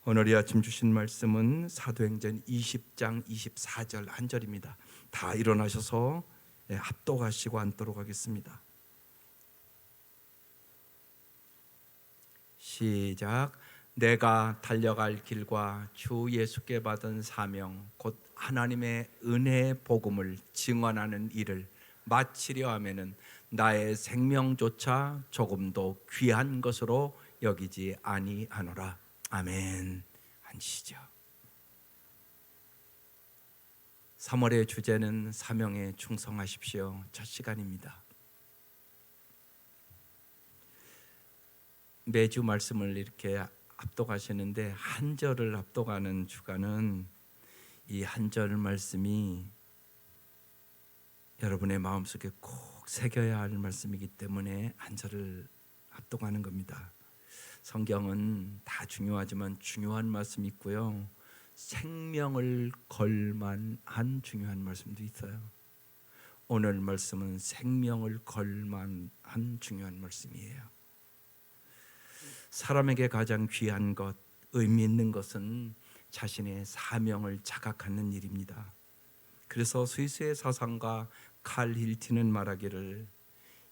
오늘 이 아침 주신 말씀은 사도행전 20장 24절 한 절입니다. 다 일어나셔서 합독하시고 앉도록 하겠습니다. 시작. 내가 달려갈 길과 주 예수께 받은 사명 곧 하나님의 은혜의 복음을 증언하는 일을 마치려 하면은 나의 생명조차 조금도 귀한 것으로 여기지 아니하노라. 아멘. 앉으시죠. 3월의 주제는 사명에 충성하십시오. 첫 시간입니다. 매주 말씀을 이렇게 합독하시는데 한 절을 합독하는 주간은 이 한 절 말씀이 여러분의 마음속에 꼭 새겨야 할 말씀이기 때문에 한 절을 합독하는 겁니다. 성경은 다 중요하지만 중요한 말씀이 있고요, 생명을 걸만한 중요한 말씀도 있어요. 오늘 말씀은 생명을 걸만한 중요한 말씀이에요. 사람에게 가장 귀한 것, 의미 있는 것은 자신의 사명을 자각하는 일입니다. 그래서 스위스의 사상가 칼 힐티는 말하기를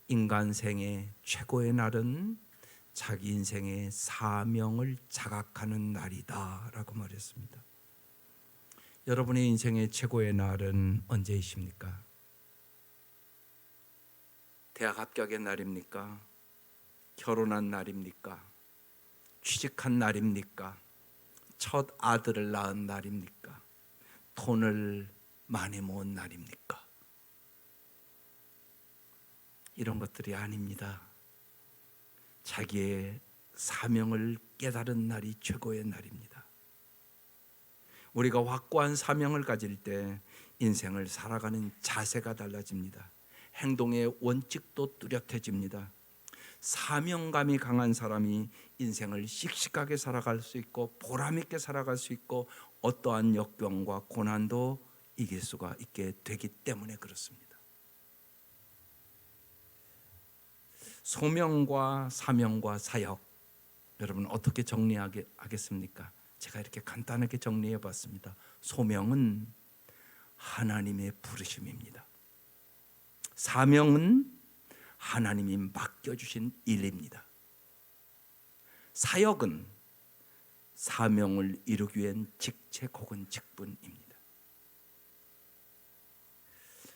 인간 생의 최고의 날은 자기 인생의 사명을 자각하는 날이다 라고 말했습니다. 여러분의 인생의 최고의 날은 언제이십니까? 대학 합격의 날입니까? 결혼한 날입니까? 취직한 날입니까? 첫 아들을 낳은 날입니까? 돈을 많이 모은 날입니까? 이런 것들이 아닙니다. 자기의 사명을 깨달은 날이 최고의 날입니다. 우리가 확고한 사명을 가질 때 인생을 살아가는 자세가 달라집니다. 행동의 원칙도 뚜렷해집니다. 사명감이 강한 사람이 인생을 씩씩하게 살아갈 수 있고 보람 있게 살아갈 수 있고 어떠한 역경과 고난도 이길 수가 있게 되기 때문에 그렇습니다. 소명과 사명과 사역, 여러분 어떻게 정리하겠습니까? 제가 이렇게 간단하게 정리해 봤습니다. 소명은 하나님의 부르심입니다. 사명은 하나님이 맡겨주신 일입니다. 사역은 사명을 이루기 위한 직책 혹은 직분입니다.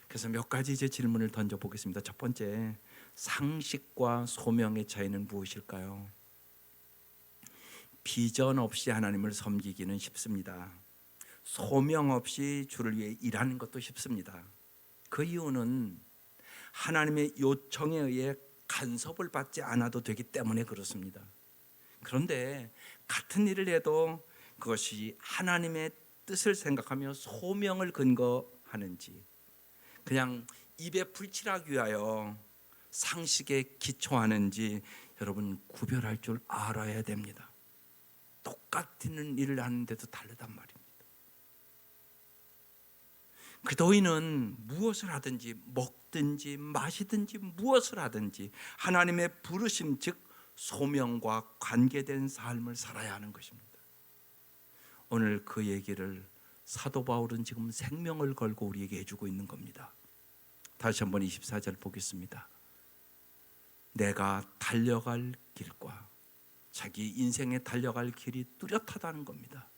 그래서 몇 가지 이제 질문을 던져보겠습니다. 첫 번째, 상식과 소명의 차이는 무엇일까요? 비전 없이 하나님을 섬기기는 쉽습니다. 소명 없이 주를 위해 일하는 것도 쉽습니다. 그 이유는 하나님의 요청에 의해 간섭을 받지 않아도 되기 때문에 그렇습니다. 그런데 같은 일을 해도 그것이 하나님의 뜻을 생각하며 소명을 근거하는지 그냥 입에 불칠하기 위하여 상식에 기초하는지 여러분 구별할 줄 알아야 됩니다. 똑같은 일을 하는데도 다르단 말입니다. 그도인은 무엇을 하든지 먹든지 마시든지 무엇을 하든지 하나님의 부르심 즉 소명과 관계된 삶을 살아야 하는 것입니다. 오늘 그 얘기를 사도 바울은 지금 생명을 걸고 우리에게 해주고 있는 겁니다. 다시 한번 24절 보겠습니다. 내가 달려갈 길과 자기 인생에 달려갈 길이 뚜렷하다는 겁니다.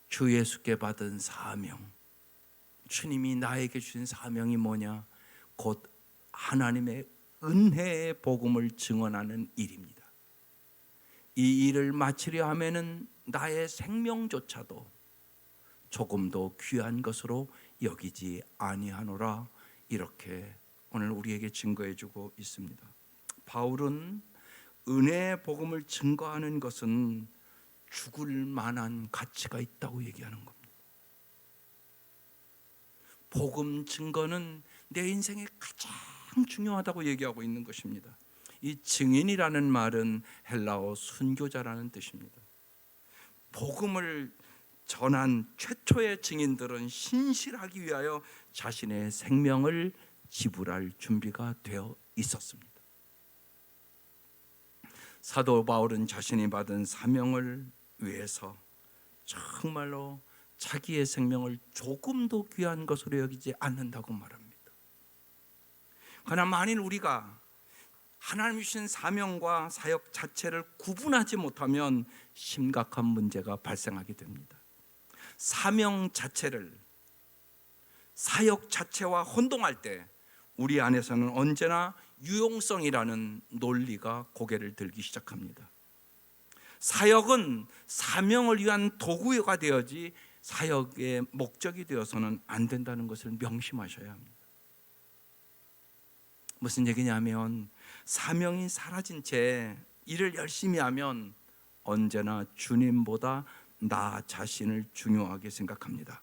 주 예수께 받은 사명, 주님이 나에게 주신 사명이 뭐냐? 곧 하나님의 은혜의 복음을 증언하는 일입니다. 이 일을 마치려 하면은 나의 생명조차도 조금도 귀한 것으로 여기지 아니하노라. 이렇게 오늘 우리에게 증거해주고 있습니다. 바울은 은혜의 복음을 증거하는 것은 죽을 만한 가치가 있다고 얘기하는 겁니다. 복음 증거는 내 인생에 가장 중요하다고 얘기하고 있는 것입니다. 이 증인이라는 말은 헬라어 순교자라는 뜻입니다. 복음을 전한 최초의 증인들은 신실하기 위하여 자신의 생명을 지불할 준비가 되어 있었습니다. 사도 바울은 자신이 받은 사명을 위해서 정말로 자기의 생명을 조금도 귀한 것으로 여기지 않는다고 말합니다. 그러나 만일 우리가 하나님 주신 사명과 사역 자체를 구분하지 못하면 심각한 문제가 발생하게 됩니다. 사명 자체를, 사역 자체와 혼동할 때 우리 안에서는 언제나 유용성이라는 논리가 고개를 들기 시작합니다. 사역은 사명을 위한 도구가 되어지 사역의 목적이 되어서는 안 된다는 것을 명심하셔야 합니다. 무슨 얘기냐면 사명이 사라진 채 일을 열심히 하면 언제나 주님보다 나 자신을 중요하게 생각합니다.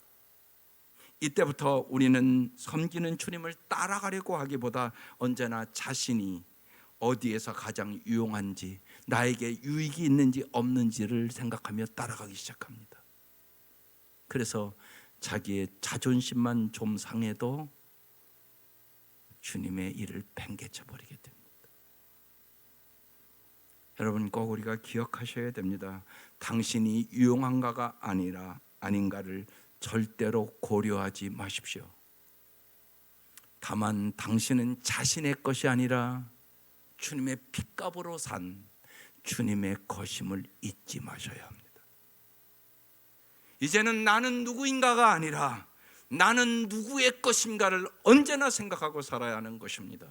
이때부터 우리는 섬기는 주님을 따라가려고 하기보다 언제나 자신이 어디에서 가장 유용한지, 나에게 유익이 있는지 없는지를 생각하며 따라가기 시작합니다. 그래서 자기의 자존심만 좀 상해도 주님의 일을 팽개쳐 버리게 됩니다. 여러분, 꼭 우리가 기억하셔야 됩니다. 당신이 유용한가가 아닌가를 절대로 고려하지 마십시오. 다만 당신은 자신의 것이 아니라 주님의 핏값으로 산 주님의 것임을 잊지 마셔야 합니다. 이제는 나는 누구인가가 아니라 나는 누구의 것인가를 언제나 생각하고 살아야 하는 것입니다.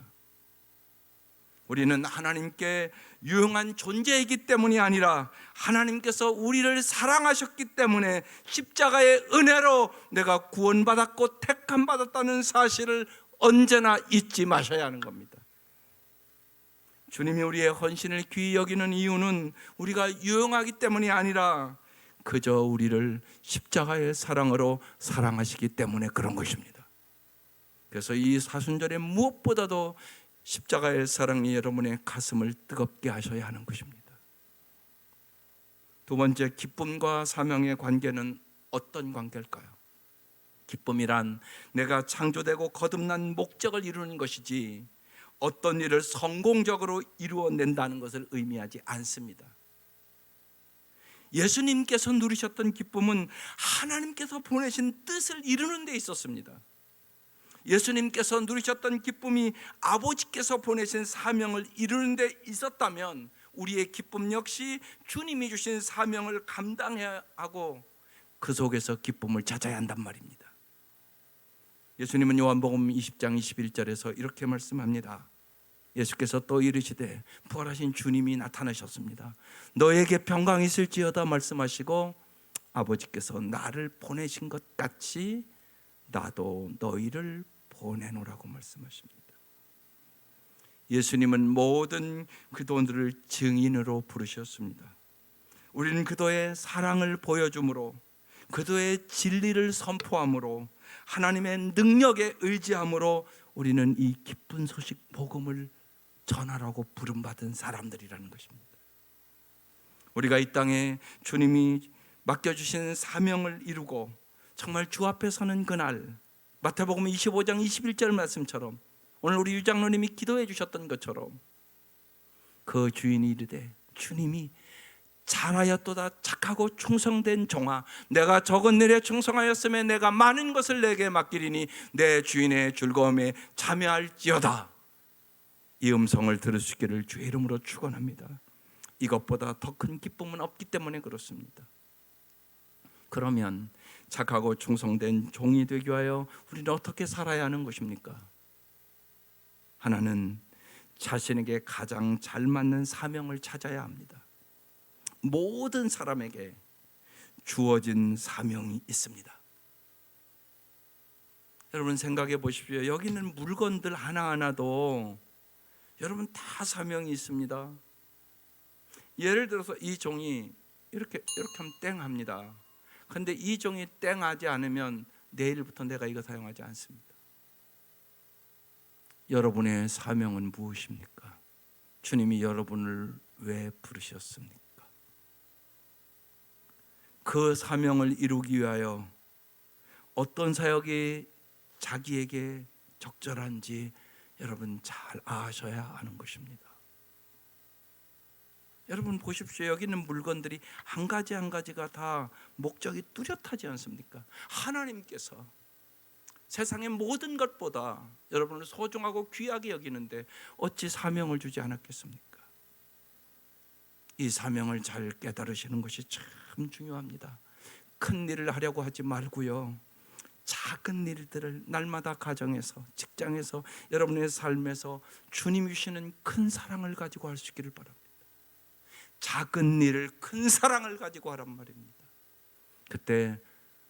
우리는 하나님께 유용한 존재이기 때문이 아니라 하나님께서 우리를 사랑하셨기 때문에 십자가의 은혜로 내가 구원받았고 택함받았다는 사실을 언제나 잊지 마셔야 하는 겁니다. 주님이 우리의 헌신을 귀히 여기는 이유는 우리가 유용하기 때문이 아니라 그저 우리를 십자가의 사랑으로 사랑하시기 때문에 그런 것입니다. 그래서 이 사순절에 무엇보다도 십자가의 사랑이 여러분의 가슴을 뜨겁게 하셔야 하는 것입니다. 두 번째, 기쁨과 사명의 관계는 어떤 관계일까요? 기쁨이란 내가 창조되고 거듭난 목적을 이루는 것이지 어떤 일을 성공적으로 이루어낸다는 것을 의미하지 않습니다. 예수님께서 누리셨던 기쁨은 하나님께서 보내신 뜻을 이루는 데 있었습니다. 예수님께서 누리셨던 기쁨이 아버지께서 보내신 사명을 이루는 데 있었다면 우리의 기쁨 역시 주님이 주신 사명을 감당해야 하고 그 속에서 기쁨을 찾아야 한단 말입니다. 예수님은 요한복음 20장 21절에서 이렇게 말씀합니다. 예수께서 또 이르시되 부활하신 주님이 나타나셨습니다. 너에게 평강이 있을지어다 말씀하시고 아버지께서 나를 보내신 것 같이 나도 너희를 보내노라고 말씀하십니다. 예수님은 모든 그도들을 증인으로 부르셨습니다. 우리는 그도의 사랑을 보여줌으로, 그도의 진리를 선포함으로, 하나님의 능력에 의지함으로 우리는 이 기쁜 소식 복음을 전하라고 부름받은 사람들이라는 것입니다. 우리가 이 땅에 주님이 맡겨주신 사명을 이루고 정말 주 앞에 서는 그날, 마태복음 25장 21절 말씀처럼 오늘 우리 유장로님이 기도해 주셨던 것처럼 그 주인이 이르되 주님이 잘하였도다 착하고 충성된 종아, 내가 적은 일에 충성하였으면 내가 많은 것을 내게 맡기리니 내 주인의 즐거움에 참여할지어다. 이 음성을 들을 수 있기를 주의 이름으로 축원합니다. 이것보다 더 큰 기쁨은 없기 때문에 그렇습니다. 그러면 착하고 충성된 종이 되기 위하여 우리는 어떻게 살아야 하는 것입니까? 하나는 자신에게 가장 잘 맞는 사명을 찾아야 합니다. 모든 사람에게 주어진 사명이 있습니다. 여러분 생각해 보십시오. 여기 있는 물건들 하나하나도 여러분 다 사명이 있습니다. 예를 들어서 이 종이 이렇게 하면 땡 합니다. 그런데 이 종이 땡 하지 않으면 내일부터 내가 이거 사용하지 않습니다. 여러분의 사명은 무엇입니까? 주님이 여러분을 왜 부르셨습니까? 그 사명을 이루기 위하여 어떤 사역이 자기에게 적절한지 여러분 잘 아셔야 하는 것입니다. 여러분 보십시오. 여기 있는 물건들이 한 가지 한 가지가 다 목적이 뚜렷하지 않습니까? 하나님께서 세상의 모든 것보다 여러분을 소중하고 귀하게 여기는데 어찌 사명을 주지 않았겠습니까? 이 사명을 잘 깨달으시는 것이 참 중요합니다. 큰 일을 하려고 하지 말고요, 작은 일들을 날마다 가정에서, 직장에서, 여러분의 삶에서 주님 주시는 큰 사랑을 가지고 할 수 있기를 바랍니다. 작은 일을 큰 사랑을 가지고 하란 말입니다. 그때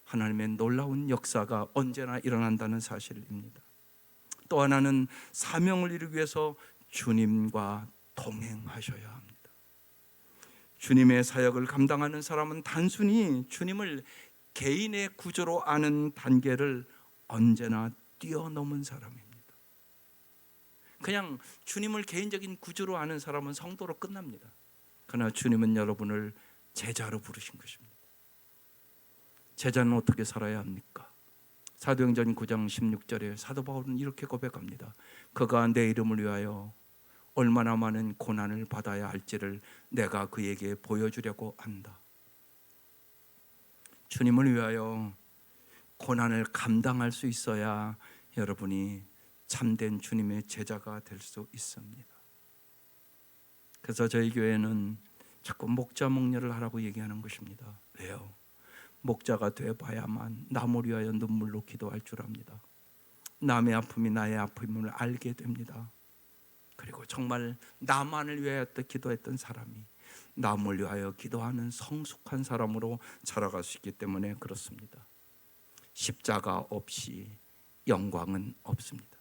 하나님의 놀라운 역사가 언제나 일어난다는 사실입니다. 또 하나는 사명을 이루기 위해서 주님과 동행하셔야 합니다. 주님의 사역을 감당하는 사람은 단순히 주님을 개인의 구조로 아는 단계를 언제나 뛰어넘은 사람입니다. 그냥 주님을 개인적인 구조로 아는 사람은 성도로 끝납니다. 그러나 주님은 여러분을 제자로 부르신 것입니다. 제자는 어떻게 살아야 합니까? 사도행전 9장 16절에 사도 바울은 이렇게 고백합니다. 그가 내 이름을 위하여 얼마나 많은 고난을 받아야 할지를 내가 그에게 보여주려고 한다. 주님을 위하여 고난을 감당할 수 있어야 여러분이 참된 주님의 제자가 될 수 있습니다. 그래서 저희 교회는 자꾸 목자 목녀를 하라고 얘기하는 것입니다. 왜요? 목자가 되어봐야만 남을 위하여 눈물로 기도할 줄 압니다. 남의 아픔이 나의 아픔을 알게 됩니다. 그리고 정말 나만을 위하여 기도했던 사람이 남을 위하여 기도하는 성숙한 사람으로 자라갈 수 있기 때문에 그렇습니다. 십자가 없이 영광은 없습니다.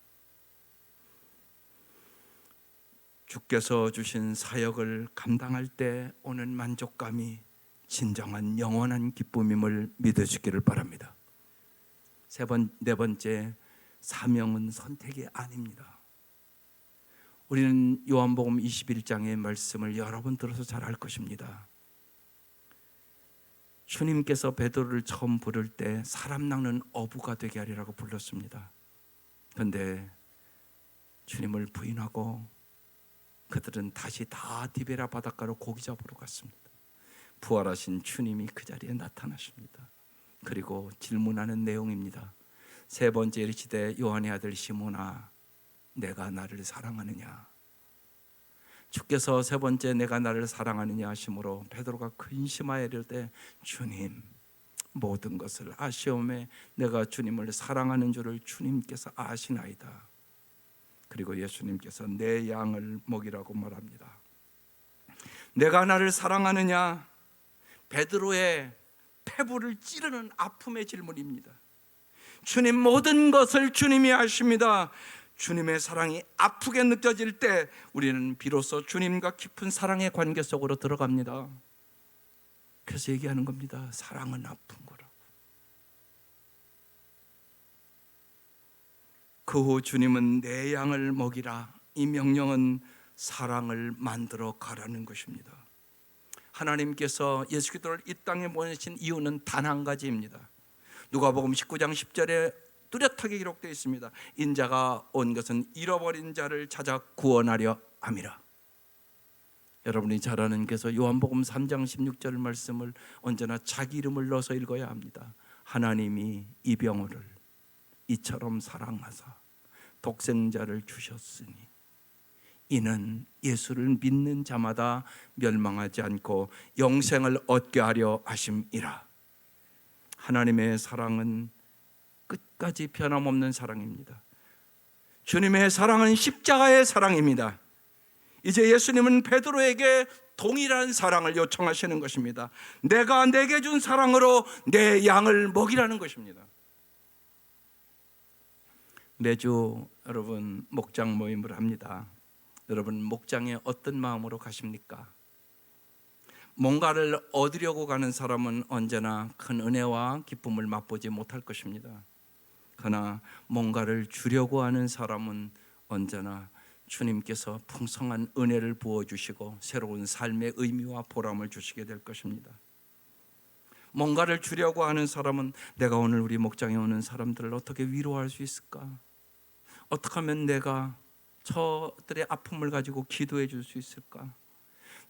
주께서 주신 사역을 감당할 때 오는 만족감이 진정한 영원한 기쁨임을 믿으시기를 바랍니다. 네 번째, 사명은 선택이 아닙니다. 우리는 요한복음 21장의 말씀을 여러 번 들어서 잘 알 것입니다. 주님께서 베드로를 처음 부를 때 사람 낚는 어부가 되게 하리라고 불렀습니다. 그런데 주님을 부인하고 그들은 다시 다 디베라 바닷가로 고기 잡으러 갔습니다. 부활하신 주님이 그 자리에 나타나십니다. 그리고 질문하는 내용입니다. 세 번째 이르시되 요한의 아들 시몬아 내가 나를 사랑하느냐. 주께서 세 번째 내가 나를 사랑하느냐 하심으로 베드로가 근심하여 이르되 주님 모든 것을 아시오매 내가 주님을 사랑하는 줄을 주님께서 아시나이다. 그리고 예수님께서 내 양을 먹이라고 말합니다. 내가 나를 사랑하느냐, 베드로의 폐부를 찌르는 아픔의 질문입니다. 주님 모든 것을 주님이 아십니다. 주님의 사랑이 아프게 느껴질 때 우리는 비로소 주님과 깊은 사랑의 관계 속으로 들어갑니다. 그래서 얘기하는 겁니다. 사랑은 아픈 거라고. 그 후 주님은 내 양을 먹이라. 이 명령은 사랑을 만들어 가라는 것입니다. 하나님께서 예수 그리스도를 이 땅에 보내신 이유는 단 한 가지입니다. 누가복음 19장 10절에 뚜렷하게 기록되어 있습니다. 인자가 온 것은 잃어버린 자를 찾아 구원하려 함이라. 여러분이 잘 아는 그래서 요한복음 3장 16절 말씀을 언제나 자기 이름을 넣어서 읽어야 합니다. 하나님이 이 병을 이처럼 사랑하사 독생자를 주셨으니 이는 예수를 믿는 자마다 멸망하지 않고 영생을 얻게 하려 하심이라. 하나님의 사랑은 끝까지 변함없는 사랑입니다. 주님의 사랑은 십자가의 사랑입니다. 이제 예수님은 베드로에게 동일한 사랑을 요청하시는 것입니다. 내가 내게 준 사랑으로 내 양을 먹이라는 것입니다. 매주 여러분 목장 모임을 합니다. 여러분 목장에 어떤 마음으로 가십니까? 뭔가를 얻으려고 가는 사람은 언제나 큰 은혜와 기쁨을 맛보지 못할 것입니다. 그러나 뭔가를 주려고 하는 사람은 언제나 주님께서 풍성한 은혜를 부어주시고 새로운 삶의 의미와 보람을 주시게 될 것입니다. 뭔가를 주려고 하는 사람은 내가 오늘 우리 목장에 오는 사람들을 어떻게 위로할 수 있을까? 어떻게 하면 내가 저들의 아픔을 가지고 기도해 줄 수 있을까?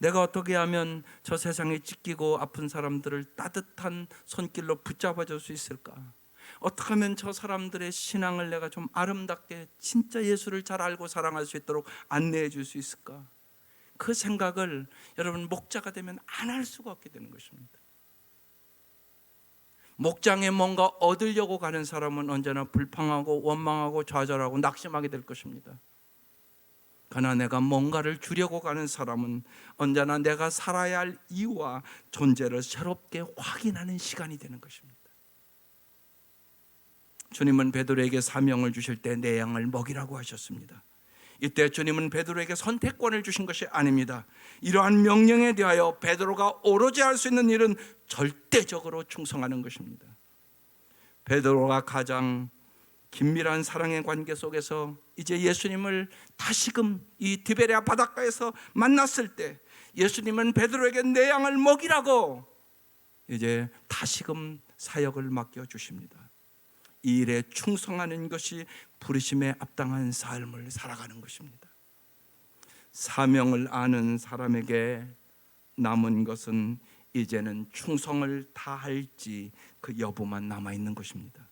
내가 어떻게 하면 저 세상에 찢기고 아픈 사람들을 따뜻한 손길로 붙잡아 줄 수 있을까? 어떻게 하면 저 사람들의 신앙을 내가 좀 아름답게 진짜 예수를 잘 알고 사랑할 수 있도록 안내해 줄 수 있을까? 그 생각을 여러분 목자가 되면 안 할 수가 없게 되는 것입니다. 목장에 뭔가 얻으려고 가는 사람은 언제나 불평하고 원망하고 좌절하고 낙심하게 될 것입니다. 그러나 내가 뭔가를 주려고 가는 사람은 언제나 내가 살아야 할 이유와 존재를 새롭게 확인하는 시간이 되는 것입니다. 주님은 베드로에게 사명을 주실 때 내 양을 먹이라고 하셨습니다. 이때 주님은 베드로에게 선택권을 주신 것이 아닙니다. 이러한 명령에 대하여 베드로가 오로지 할 수 있는 일은 절대적으로 충성하는 것입니다. 베드로가 가장 긴밀한 사랑의 관계 속에서 이제 예수님을 다시금 이 디베레아 바닷가에서 만났을 때 예수님은 베드로에게 내 양을 먹이라고 이제 다시금 사역을 맡겨주십니다. 이 일에 충성하는 것이 부르심에 합당한 삶을 살아가는 것입니다. 사명을 아는 사람에게 남은 것은 이제는 충성을 다할지 그 여부만 남아있는 것입니다.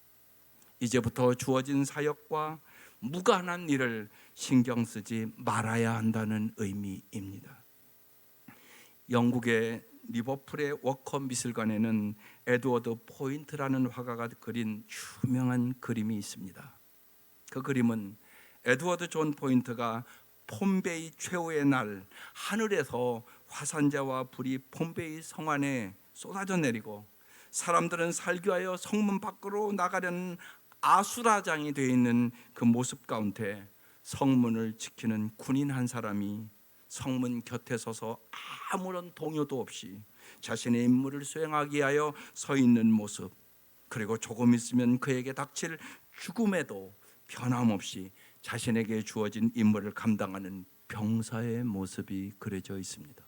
이제부터 주어진 사역과 무관한 일을 신경 쓰지 말아야 한다는 의미입니다. 영국의 리버풀의 워커 미술관에는 에드워드 포인트라는 화가가 그린 유명한 그림이 있습니다. 그 그림은 에드워드 존 포인트가 폼베이 최후의 날 하늘에서 화산재와 불이 폼베이 성 안에 쏟아져 내리고 사람들은 살교하여 성문 밖으로 나가려는 아수라장이 되어 있는 그 모습 가운데 성문을 지키는 군인 한 사람이 성문 곁에 서서 아무런 동요도 없이 자신의 임무를 수행하기 위하여 서 있는 모습, 그리고 조금 있으면 그에게 닥칠 죽음에도 변함없이 자신에게 주어진 임무를 감당하는 병사의 모습이 그려져 있습니다.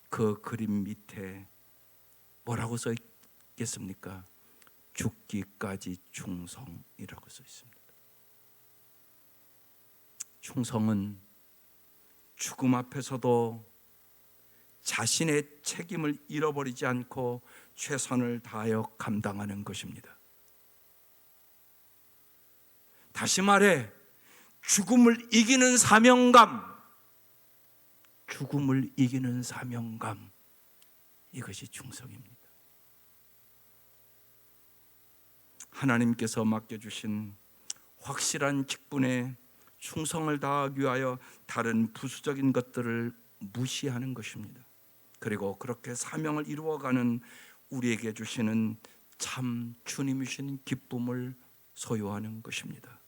그 그림 밑에 뭐라고 써 있겠습니까? 죽기까지 충성이라고 써 있습니다. 충성은 죽음 앞에서도 자신의 책임을 잃어버리지 않고 최선을 다하여 감당하는 것입니다. 다시 말해 죽음을 이기는 사명감, 죽음을 이기는 사명감, 이것이 충성입니다. 하나님께서 맡겨주신 확실한 직분에 충성을 다하기 위하여 다른 부수적인 것들을 무시하는 것입니다. 그리고 그렇게 사명을 이루어가는 우리에게 주시는 참 주님이 주시는 기쁨을 소유하는 것입니다.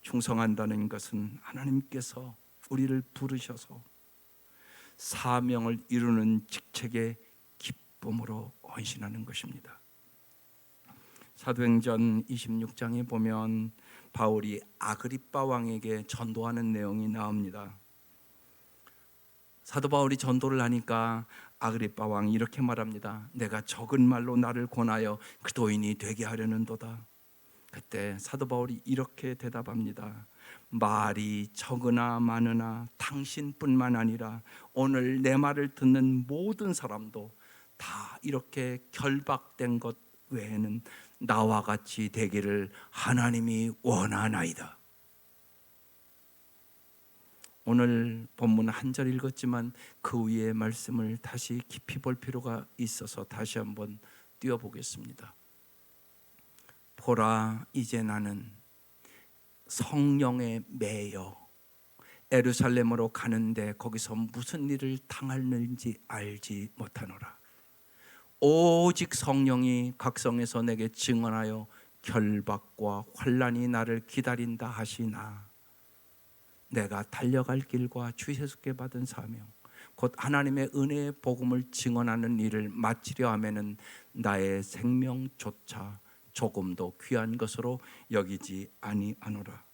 충성한다는 것은 하나님께서 우리를 부르셔서 사명을 이루는 직책의 기쁨으로 헌신하는 것입니다. 사도행전 26장에 보면 바울이 아그리빠 왕에게 전도하는 내용이 나옵니다. 사도 바울이 전도를 하니까 아그리빠 왕이 이렇게 말합니다. 내가 적은 말로 나를 권하여 그도인이 되게 하려는도다. 그때 사도 바울이 이렇게 대답합니다. 말이 적으나 많으나 당신뿐만 아니라 오늘 내 말을 듣는 모든 사람도 다 이렇게 결박된 것 외에는 나와 같이 되기를 하나님이 원하나이다. 오늘 본문 한 절 읽었지만 그 위에 말씀을 다시 깊이 볼 필요가 있어서 다시 한번 띄워보겠습니다. 보라, 이제 나는 성령에 매여 예루살렘으로 가는데 거기서 무슨 일을 당하는지 알지 못하노라. 오직 성령이 각성에서 내게 증언하여 결박과 환난이 나를 기다린다 하시나 내가 달려갈 길과 주 예수께 받은 사명 곧 하나님의 은혜의 복음을 증언하는 일을 마치려 하면은 나의 생명조차 조금도 귀한 것으로 여기지 아니하노라.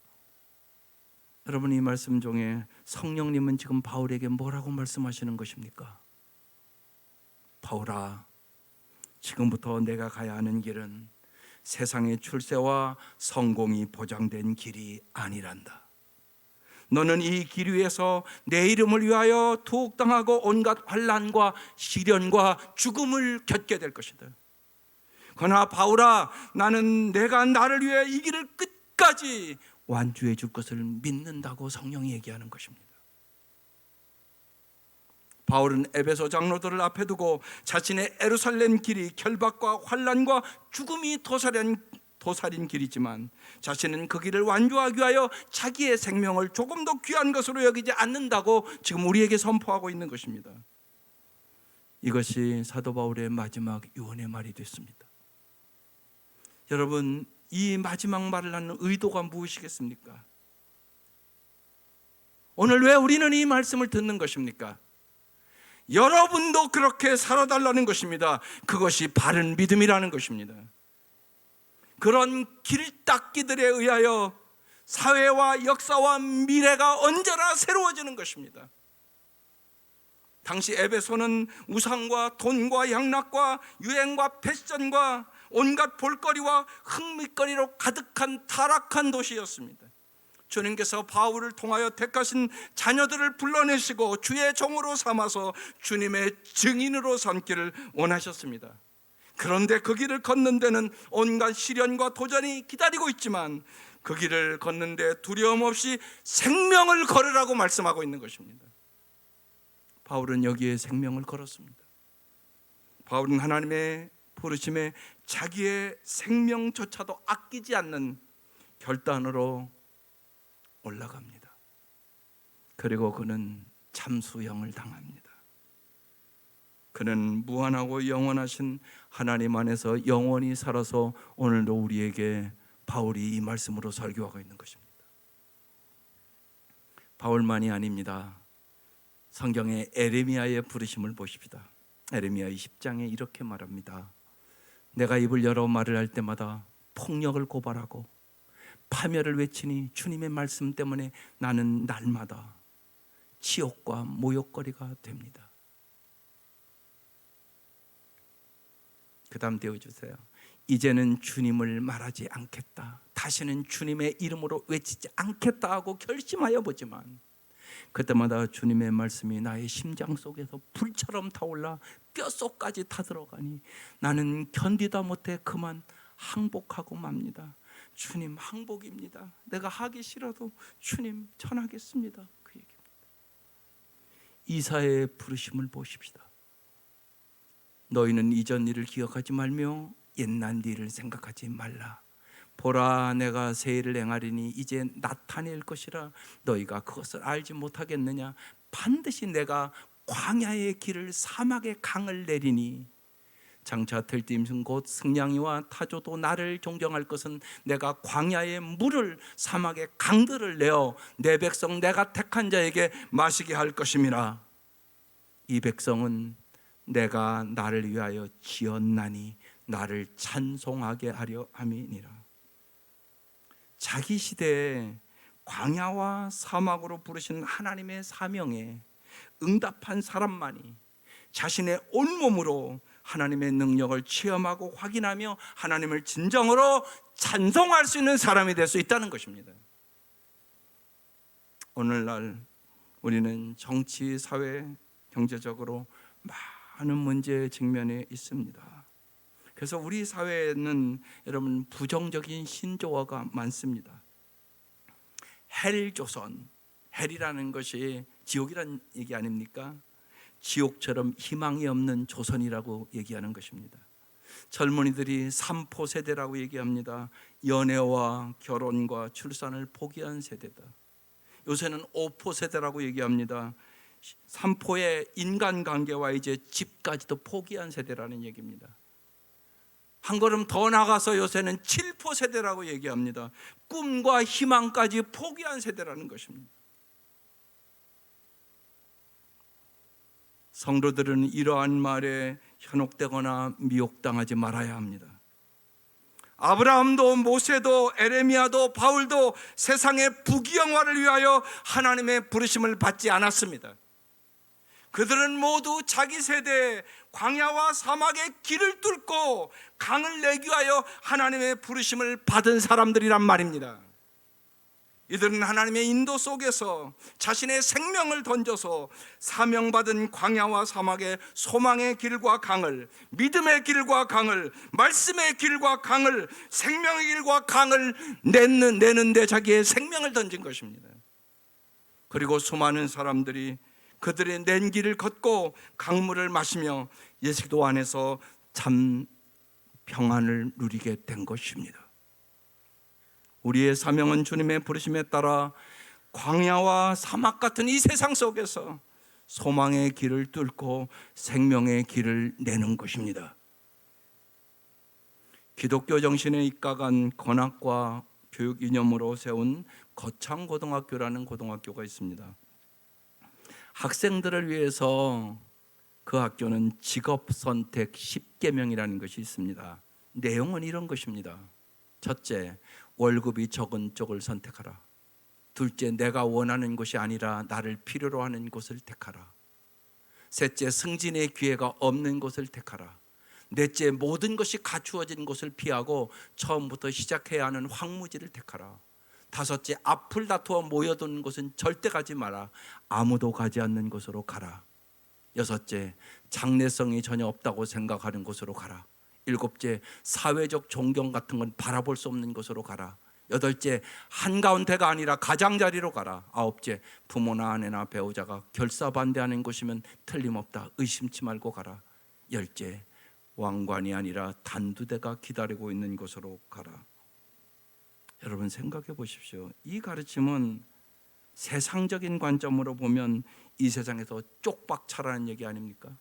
여러분, 이 말씀 중에 성령님은 지금 바울에게 뭐라고 말씀하시는 것입니까? 바울아, 지금부터 내가 가야 하는 길은 세상의 출세와 성공이 보장된 길이 아니란다. 너는 이 길 위에서 내 이름을 위하여 투옥당하고 온갖 환난과 시련과 죽음을 겪게 될 것이다. 그러나 바울아, 나는 내가 나를 위해 이 길을 끝까지 완주해 줄 것을 믿는다고 성령이 얘기하는 것입니다. 바울은 에베소 장로들을 앞에 두고 자신의 예루살렘 길이 결박과 환난과 죽음이 도살인 길이지만 자신은 그 길을 완주하기 위하여 자기의 생명을 조금 더 귀한 것으로 여기지 않는다고 지금 우리에게 선포하고 있는 것입니다. 이것이 사도 바울의 마지막 유언의 말이 됐습니다. 여러분, 이 마지막 말을 하는 의도가 무엇이겠습니까? 오늘 왜 우리는 이 말씀을 듣는 것입니까? 여러분도 그렇게 살아달라는 것입니다. 그것이 바른 믿음이라는 것입니다. 그런 길닦기들에 의하여 사회와 역사와 미래가 언제나 새로워지는 것입니다. 당시 에베소는 우상과 돈과 향락과 유행과 패션과 온갖 볼거리와 흥미거리로 가득한 타락한 도시였습니다. 주님께서 바울을 통하여 택하신 자녀들을 불러내시고 주의 종으로 삼아서 주님의 증인으로 삼기를 원하셨습니다. 그런데 그 길을 걷는 데는 온갖 시련과 도전이 기다리고 있지만 그 길을 걷는 데 두려움 없이 생명을 걸으라고 말씀하고 있는 것입니다. 바울은 여기에 생명을 걸었습니다. 바울은 하나님의 부르심에 자기의 생명조차도 아끼지 않는 결단으로 올라갑니다. 그리고 그는 참수형을 당합니다. 그는 무한하고 영원하신 하나님 안에서 영원히 살아서 오늘도 우리에게 바울이 이 말씀으로 설교하고 있는 것입니다. 바울만이 아닙니다. 성경의 에레미야의 부르심을 보십시다. 에레미야 20장에 이렇게 말합니다. 내가 입을 열어 말을 할 때마다 폭력을 고발하고 파멸을 외치니 주님의 말씀 때문에 나는 날마다 치욕과 모욕거리가 됩니다. 그 다음 띄워주세요. 이제는 주님을 말하지 않겠다, 다시는 주님의 이름으로 외치지 않겠다 하고 결심하여 보지만 그때마다 주님의 말씀이 나의 심장 속에서 불처럼 타올라 뼛속까지 타들어가니 나는 견디다 못해 그만 항복하고 맙니다. 주님, 항복입니다. 내가 하기 싫어도 주님 전하겠습니다. 그 얘기입니다. 이사야의 부르심을 보십시다. 너희는 이전 일을 기억하지 말며 옛날 일을 생각하지 말라. 보라, 내가 새 일을 행하리니 이제 나타낼 것이라 너희가 그것을 알지 못하겠느냐. 반드시 내가 광야의 길을 사막의 강을 내리니 장차 들짐승 곧 승냥이와 타조도 나를 존경할 것은 내가 광야의 물을 사막의 강들을 내어 내 백성 내가 택한 자에게 마시게 할 것임이라. 이 백성은 내가 나를 위하여 지었나니 나를 찬송하게 하려 함이니라. 자기 시대에 광야와 사막으로 부르신 하나님의 사명에 응답한 사람만이 자신의 온몸으로 하나님의 능력을 체험하고 확인하며 하나님을 진정으로 찬송할 수 있는 사람이 될 수 있다는 것입니다. 오늘날 우리는 정치, 사회, 경제적으로 많은 문제에 직면해 있습니다. 그래서 우리 사회에는 여러분 부정적인 신조어가 많습니다. 헬조선, 헬이라는 것이 지옥이라는 얘기 아닙니까? 지옥처럼 희망이 없는 조선이라고 얘기하는 것입니다. 젊은이들이 삼포 세대라고 얘기합니다. 연애와 결혼과 출산을 포기한 세대다. 요새는 오포 세대라고 얘기합니다. 삼포의 인간관계와 이제 집까지도 포기한 세대라는 얘기입니다. 한 걸음 더 나가서 요새는 7포 세대라고 얘기합니다. 꿈과 희망까지 포기한 세대라는 것입니다. 성도들은 이러한 말에 현혹되거나 미혹당하지 말아야 합니다. 아브라함도 모세도 에레미야도 바울도 세상의 부귀영화를 위하여 하나님의 부르심을 받지 않았습니다. 그들은 모두 자기 세대에 광야와 사막의 길을 뚫고 강을 내기 위하여 하나님의 부르심을 받은 사람들이란 말입니다. 이들은 하나님의 인도 속에서 자신의 생명을 던져서 사명받은 광야와 사막의 소망의 길과 강을, 믿음의 길과 강을, 말씀의 길과 강을, 생명의 길과 강을 내는데 자기의 생명을 던진 것입니다. 그리고 수많은 사람들이 그들의 낸 길을 걷고 강물을 마시며 예수도 안에서 참 평안을 누리게 된 것입니다. 우리의 사명은 주님의 부르심에 따라 광야와 사막 같은 이 세상 속에서 소망의 길을 뚫고 생명의 길을 내는 것입니다. 기독교 정신에 입각한 건학과 교육 이념으로 세운 거창고등학교라는 고등학교가 있습니다. 학생들을 위해서 그 학교는 직업선택 10계명이라는 것이 있습니다. 내용은 이런 것입니다. 첫째, 월급이 적은 쪽을 선택하라. 둘째, 내가 원하는 것이 아니라 나를 필요로 하는 곳을 택하라. 셋째, 승진의 기회가 없는 곳을 택하라. 넷째, 모든 것이 갖추어진 곳을 피하고 처음부터 시작해야 하는 황무지를 택하라. 다섯째, 앞을 다투어 모여드는 곳은 절대 가지 마라. 아무도 가지 않는 곳으로 가라. 여섯째, 장래성이 전혀 없다고 생각하는 곳으로 가라. 일곱째, 사회적 존경 같은 건 바라볼 수 없는 곳으로 가라. 여덟째, 한가운데가 아니라 가장자리로 가라. 아홉째, 부모나 아내나 배우자가 결사반대하는 곳이면 틀림없다. 의심치 말고 가라. 열째, 왕관이 아니라 단두대가 기다리고 있는 곳으로 가라. 여러분 생각해 보십시오. 이 가르침은 세상적인 관점으로 보면 이 세상에서 쪽박차라는 얘기 아닙니까?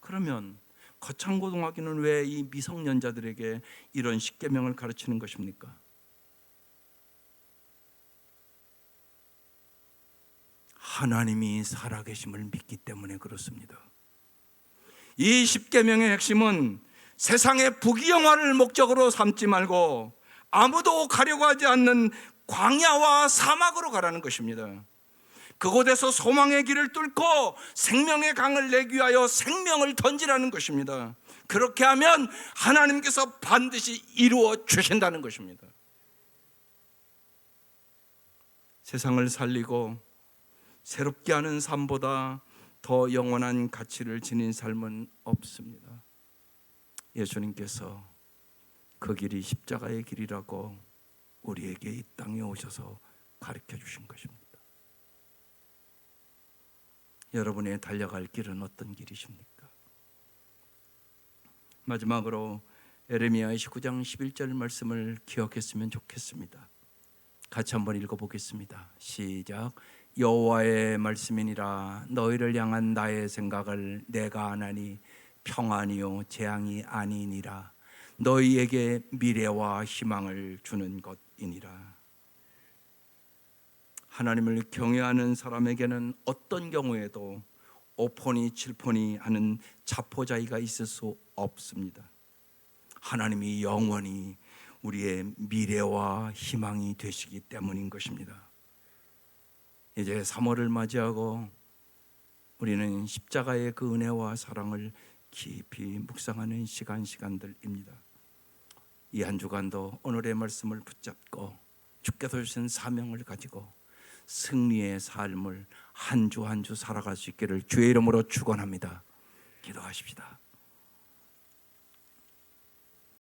그러면 거창고등학교는 왜 이 미성년자들에게 이런 십계명을 가르치는 것입니까? 하나님이 살아계심을 믿기 때문에 그렇습니다. 이 십계명의 핵심은 세상의 부귀영화를 목적으로 삼지 말고 아무도 가려고 하지 않는 광야와 사막으로 가라는 것입니다. 그곳에서 소망의 길을 뚫고 생명의 강을 내기 위하여 생명을 던지라는 것입니다. 그렇게 하면 하나님께서 반드시 이루어 주신다는 것입니다. 세상을 살리고 새롭게 하는 삶보다 더 영원한 가치를 지닌 삶은 없습니다. 예수님께서 그 길이 십자가의 길이라고 우리에게 이 땅에 오셔서 가르쳐 주신 것입니다. 여러분의 달려갈 길은 어떤 길이십니까? 마지막으로 에레미야 29장 11절 말씀을 기억했으면 좋겠습니다. 같이 한번 읽어보겠습니다. 시작. 여호와의 말씀이니라. 너희를 향한 나의 생각을 내가 아나니 평안이요 재앙이 아니니라. 너희에게 미래와 희망을 주는 것이니라. 하나님을 경외하는 사람에게는 어떤 경우에도 오포니 칠포니 하는 자포자기가 있을 수 없습니다. 하나님이 영원히 우리의 미래와 희망이 되시기 때문인 것입니다. 이제 3월을 맞이하고 우리는 십자가의 그 은혜와 사랑을 깊이 묵상하는 시간들입니다. 이 한 주간도 오늘의 말씀을 붙잡고 주께서 주신 사명을 가지고 승리의 삶을 한 주 한 주 살아갈 수 있기를 주의 이름으로 축원합니다. 기도하십시다.